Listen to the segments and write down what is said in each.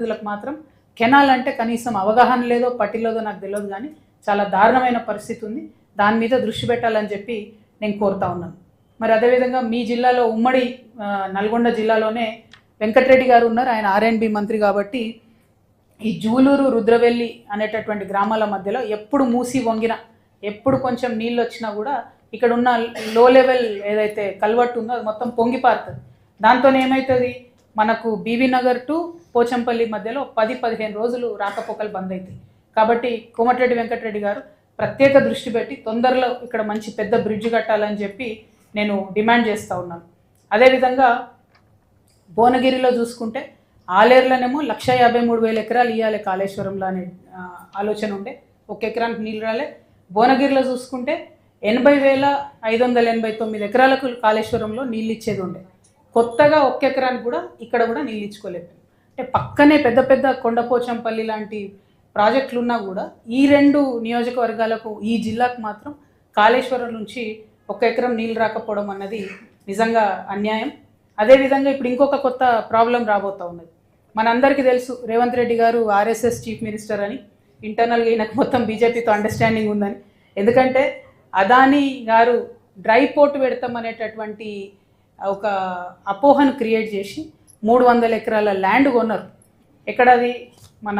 రైతులకు మాత్రం కెనాల్ అంటే కనీసం అవగాహన లేదో పట్టిలేదో నాకు తెలియదు, కానీ చాలా దారుణమైన పరిస్థితి ఉంది. దాని మీద దృష్టి పెట్టాలని చెప్పి నేను కోరుతా ఉన్నాను. మరి అదేవిధంగా మీ జిల్లాలో ఉమ్మడి నల్గొండ జిల్లాలోనే వెంకటరెడ్డి గారు ఉన్నారు. ఆయన ఆర్ఎండ్బి మంత్రి కాబట్టి ఈ జూలూరు రుద్రవెల్లి అనేటటువంటి గ్రామాల మధ్యలో ఎప్పుడు మూసి వంగినా, ఎప్పుడు కొంచెం నీళ్ళు వచ్చినా కూడా ఇక్కడ ఉన్న లో లెవెల్ ఏదైతే కల్వర్ట్ ఉందో అది మొత్తం పొంగిపారుతుంది. దాంతో ఏమవుతుంది, మనకు బీవీ నగర్ టు పోచంపల్లి మధ్యలో 10-15 రోజులు రాకపోకలు బంద్ అవుతాయి. కాబట్టి కోమటిరెడ్డి వెంకటరెడ్డి గారు ప్రత్యేక దృష్టి పెట్టి తొందరలో ఇక్కడ మంచి పెద్ద బ్రిడ్జ్ కట్టాలని చెప్పి నేను డిమాండ్ చేస్తూ ఉన్నాను. అదేవిధంగా భువనగిరిలో చూసుకుంటే ఆలేరులోనేమో 153,000 ఎకరాలు ఇవ్వాలి కాళేశ్వరంలో అనే ఆలోచన ఉండే, 1 ఎకరానికి నీళ్ళు రాలే. భువనగిరిలో చూసుకుంటే 80,589 ఎకరాలకు కాళేశ్వరంలో నీళ్ళు ఇచ్చేది ఉండే, కొత్తగా 1 ఎకరానికి కూడా ఇక్కడ కూడా నీళ్ళు ఇచ్చుకోలేదు. అంటే పక్కనే పెద్ద పెద్ద కొండపోచంపల్లి లాంటి ప్రాజెక్టులు ఉన్నా కూడా ఈ 2 నియోజకవర్గాలకు, ఈ జిల్లాకు మాత్రం కాళేశ్వరం నుంచి 1 ఎకరం నీళ్ళు రాకపోవడం అన్నది నిజంగా అన్యాయం. అదేవిధంగా ఇప్పుడు ఇంకొక కొత్త ప్రాబ్లం రాబోతూ ఉన్నది. మనందరికీ తెలుసు రేవంత్ రెడ్డి గారు ఆర్ఎస్ఎస్ చీఫ్ మినిస్టర్ అని, ఇంటర్నల్గా ఈయనకు మొత్తం బీజేపీతో అండర్స్టాండింగ్ ఉందని. ఎందుకంటే అదానీ గారు డ్రై పోర్ట్ పెడతామనేటటువంటి ఒక అపోహను క్రియేట్ చేసి 300 ఎకరాల ల్యాండ్ కొన్నారు. ఎక్కడది, మన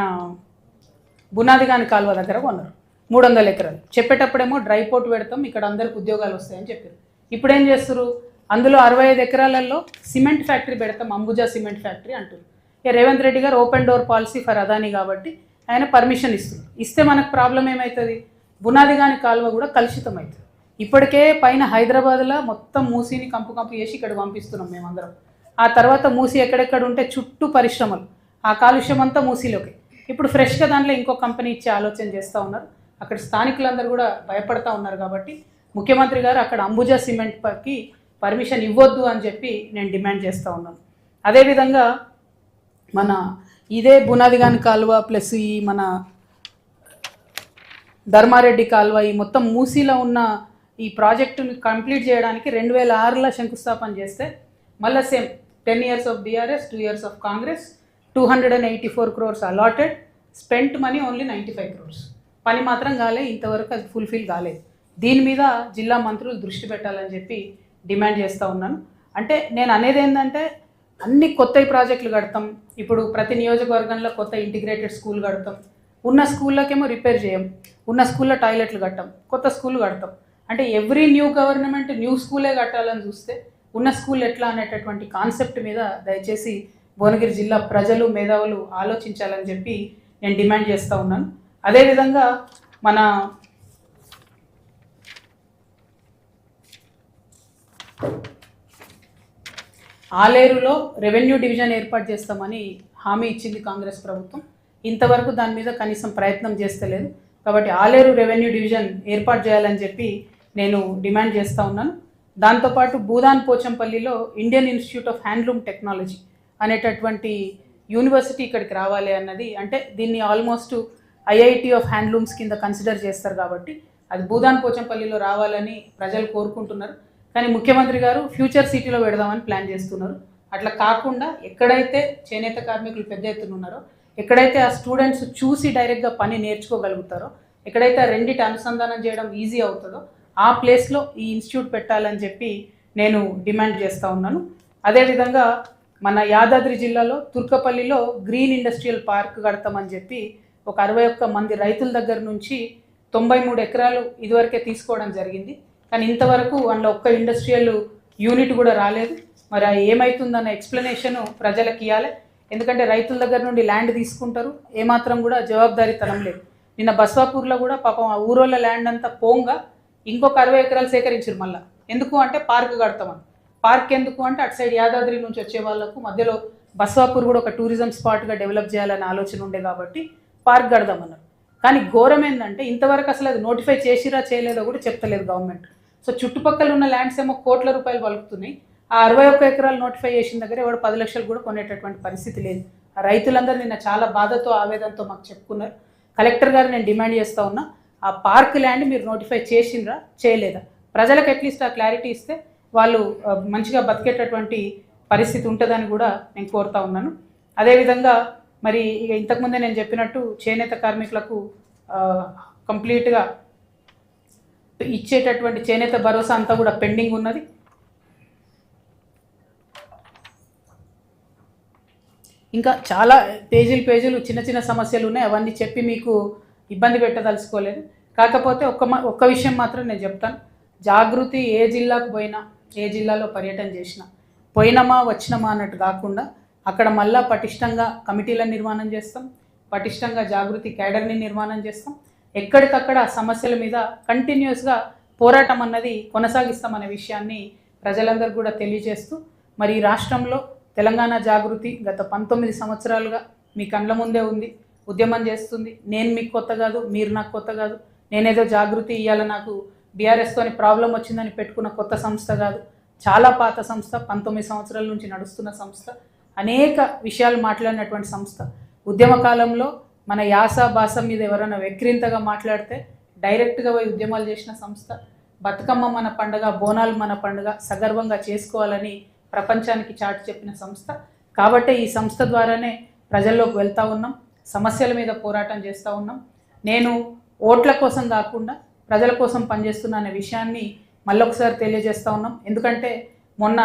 బునాదిగాని కాలువ దగ్గర కొన్నారు 300 ఎకరాలు. చెప్పేటప్పుడేమో డ్రై పోర్ట్ పెడతాం, ఇక్కడ అందరికి ఉద్యోగాలు వస్తాయని చెప్పారు. ఇప్పుడు ఏం చేస్తారు, అందులో 65 ఎకరాలలో సిమెంట్ ఫ్యాక్టరీ పెడతాం, అంబుజా సిమెంట్ ఫ్యాక్టరీ అంటారు. ఇక రేవంత్ రెడ్డి గారు open door policy for Adani కాబట్టి ఆయన పర్మిషన్ ఇస్తుంది. ఇస్తే మనకు ప్రాబ్లం ఏమవుతుంది, బునాదిగాని కాలువ కూడా కలుషితం అవుతుంది. ఇప్పటికే పైన హైదరాబాద్లో మొత్తం మూసిని కంపు చేసి ఇక్కడ పంపిస్తున్నాం మేమందరం. ఆ తర్వాత మూసి ఎక్కడెక్కడ ఉంటే చుట్టూ పరిశ్రమలు, ఆ కాలుష్యం అంతా మూసిలోకి. ఇప్పుడు ఫ్రెష్గా దాంట్లో ఇంకో కంపెనీ ఇచ్చే ఆలోచన చేస్తూ ఉన్నారు. అక్కడ స్థానికులందరూ కూడా భయపడతా ఉన్నారు. కాబట్టి ముఖ్యమంత్రి గారు అక్కడ అంబుజా సిమెంట్కి పర్మిషన్ ఇవ్వద్దు అని చెప్పి నేను డిమాండ్ చేస్తూ ఉన్నాను. అదేవిధంగా మన ఇదే బునాదిగాని కాలువ ప్లస్ ఈ మన ధర్మారెడ్డి కాలువ, ఈ మొత్తం మూసీలో ఉన్న ఈ ప్రాజెక్టుని కంప్లీట్ చేయడానికి 2006లో శంకుస్థాపన చేస్తే మళ్ళీ same 10 years of BRS, 2 years of Congress, 284 crores allotted, spent money only 95 crores. పని మాత్రం కాలే, ఇంతవరకు అది ఫుల్ఫిల్ కాలేదు. దీని మీద జిల్లా మంత్రులు దృష్టి పెట్టాలని చెప్పి డిమాండ్ చేస్తూ ఉన్నాను. అంటే నేను అనేది ఏంటంటే అన్ని కొత్త ప్రాజెక్టులు కడతాం, ఇప్పుడు ప్రతి నియోజకవర్గంలో కొత్త ఇంటిగ్రేటెడ్ స్కూల్ కడతాం, ఉన్న స్కూళ్ళకేమో రిపేర్ చేయం, ఉన్న స్కూల్లో టాయిలెట్లు కట్టాం, కొత్త స్కూల్ కడతాం. అంటే ఎవ్రీ న్యూ గవర్నమెంట్ న్యూ స్కూలే కట్టాలని చూస్తే ఉన్న స్కూల్ ఎట్లా అనేటటువంటి కాన్సెప్ట్ మీద దయచేసి భువనగిరి జిల్లా ప్రజలు, మేధావులు ఆలోచించాలని చెప్పి నేను డిమాండ్ చేస్తూ ఉన్నాను. అదేవిధంగా మన ఆలేరులో రెవెన్యూ డివిజన్ ఏర్పాటు చేస్తామని హామీ ఇచ్చింది కాంగ్రెస్ ప్రభుత్వం. ఇంతవరకు దాని మీద కనీసం ప్రయత్నం చేస్తలేదు. కాబట్టి ఆలేరు రెవెన్యూ డివిజన్ ఏర్పాటు చేయాలని చెప్పి నేను డిమాండ్ చేస్తూ ఉన్నాను. దాంతోపాటు భూదాన్ పోచంపల్లిలో Indian Institute of Handloom Technology అనేటటువంటి యూనివర్సిటీ ఇక్కడికి రావాలి అన్నది, అంటే దీన్ని ఆల్మోస్ట్ ఐఐటి ఆఫ్ హ్యాండ్లూమ్స్ కింద కన్సిడర్ చేస్తారు. కాబట్టి అది భూదాన్ పోచంపల్లిలో రావాలని ప్రజలు కోరుకుంటున్నారు. కానీ ముఖ్యమంత్రి గారు ఫ్యూచర్ సిటీలో పెడదామని ప్లాన్ చేస్తున్నారు. అట్లా కాకుండా ఎక్కడైతే చేనేత కార్మికులు పెద్ద ఎత్తున ఉన్నారో, ఎక్కడైతే ఆ స్టూడెంట్స్ చూసి డైరెక్ట్గా పని నేర్చుకోగలుగుతారో, ఎక్కడైతే రెండిటి అనుసంధానం చేయడం ఈజీ అవుతుందో ఆ ప్లేస్లో ఈ ఇన్స్టిట్యూట్ పెట్టాలని చెప్పి నేను డిమాండ్ చేస్తూ ఉన్నాను. అదేవిధంగా మన యాదాద్రి జిల్లాలో తుర్కపల్లిలో గ్రీన్ ఇండస్ట్రియల్ పార్క్ కడతామని చెప్పి ఒక 61 మంది రైతుల దగ్గర నుంచి 93 ఎకరాలు ఇదివరకే తీసుకోవడం జరిగింది. కానీ ఇంతవరకు అందులో ఒక్క ఇండస్ట్రియల్ యూనిట్ కూడా రాలేదు. మరి ఏమవుతుందన్న ఎక్స్ప్లెనేషను ప్రజలకు ఇవ్వాలి. ఎందుకంటే రైతుల దగ్గర నుండి ల్యాండ్ తీసుకుంటారు, ఏమాత్రం కూడా జవాబుదారీతనం లేదు. నిన్న బస్వాపూర్లో కూడా పాపం ఆ ఊరోళ్ళ ల్యాండ్ అంతా పోంగా ఇంకొక 60 ఎకరాలు సేకరించారు. మళ్ళీ ఎందుకు అంటే పార్క్ కడతామని. పార్క్ ఎందుకు అంటే అటు సైడ్ యాదాద్రి నుంచి వచ్చే వాళ్ళకు మధ్యలో బస్వాపూర్ కూడా ఒక టూరిజం స్పాట్గా డెవలప్ చేయాలనే ఆలోచన ఉండే కాబట్టి పార్క్ కడదామన్నారు. కానీ ఘోరం ఏంటంటే ఇంతవరకు అసలు అది నోటిఫై చేసిరా చేయలేదో కూడా చెప్తలేదు గవర్నమెంట్. సో చుట్టుపక్కల ఉన్న ల్యాండ్స్ ఏమో కోట్ల రూపాయలు పలుకుతున్నాయి. ఆ 61 ఎకరాలు నోటిఫై చేసిన దగ్గర ఎవరు 10 లక్షలు కూడా కొనేటటువంటి పరిస్థితి లేదు. ఆ రైతులందరూ నిన్న చాలా బాధతో, ఆవేదనతో మాకు చెప్పుకున్నారు. కలెక్టర్ గారు నేను డిమాండ్ చేస్తూ ఉన్నా, ఆ పార్క్ ల్యాండ్ మీరు నోటిఫై చేసిండ్రా చేయలేదా, ప్రజలకు అట్లీస్ట్ ఆ క్లారిటీ ఇస్తే వాళ్ళు మంచిగా బతికేటటువంటి పరిస్థితి ఉంటుందని కూడా నేను కోరుతా ఉన్నాను. అదేవిధంగా మరి ఇక ఇంతకుముందే నేను చెప్పినట్టు చేనేత కార్మికులకు కంప్లీట్గా ఇచ్చేటటువంటి చేనేత భరోసా అంతా కూడా పెండింగ్ ఉన్నది. ఇంకా చాలా పేజీలు చిన్న చిన్న సమస్యలు ఉన్నాయి. అవన్నీ చెప్పి మీకు ఇబ్బంది పెట్టదలుచుకోలేదు. కాకపోతే ఒక్క విషయం మాత్రం నేను చెప్తాను. జాగృతి ఏ జిల్లాకు పోయినా, ఏ జిల్లాలో పర్యటన చేసినా, పోయినామా వచ్చినామా అన్నట్టు కాకుండా అక్కడ మళ్ళా పటిష్టంగా కమిటీలను నిర్మాణం చేస్తాం, పటిష్టంగా జాగృతి క్యాడర్ని నిర్మాణం చేస్తాం. ఎక్కడికక్కడ సమస్యల మీద కంటిన్యూస్గా పోరాటం అన్నది కొనసాగిస్తామనే విషయాన్ని ప్రజలందరూ కూడా తెలియజేస్తూ, మరి ఈ రాష్ట్రంలో తెలంగాణ జాగృతి గత 19 సంవత్సరాలుగా మీ కండ్ల ముందే ఉంది, ఉద్యమం చేస్తుంది. నేను మీకు కొత్త కాదు, మీరు నాకు కొత్త కాదు. నేనేదో జాగృతి ఇవ్వాల నాకు బీఆర్ఎస్తోని ప్రాబ్లం వచ్చిందని పెట్టుకున్న కొత్త సంస్థ కాదు. చాలా పాత సంస్థ, 19 సంవత్సరాల నుంచి నడుస్తున్న సంస్థ, అనేక విషయాలు మాట్లాడినటువంటి సంస్థ. ఉద్యమ కాలంలో మన యాస భాష మీద ఎవరైనా వెక్రింతగా మాట్లాడితే డైరెక్ట్గా పోయి ఉద్యమాలు చేసిన సంస్థ. బతుకమ్మ మన పండుగ, బోనాలు మన పండుగ సగర్వంగా చేసుకోవాలని ప్రపంచానికి చాటి చెప్పిన సంస్థ. కాబట్టి ఈ సంస్థ ద్వారానే ప్రజల్లోకి వెళ్తూ ఉన్నాం, సమస్యల మీద పోరాటం చేస్తూ ఉన్నాం. నేను ఓట్ల కోసం కాకుండా ప్రజల కోసం పనిచేస్తున్నా అనే విషయాన్ని మళ్ళొకసారి తెలియజేస్తూ ఉన్నాం. ఎందుకంటే మొన్న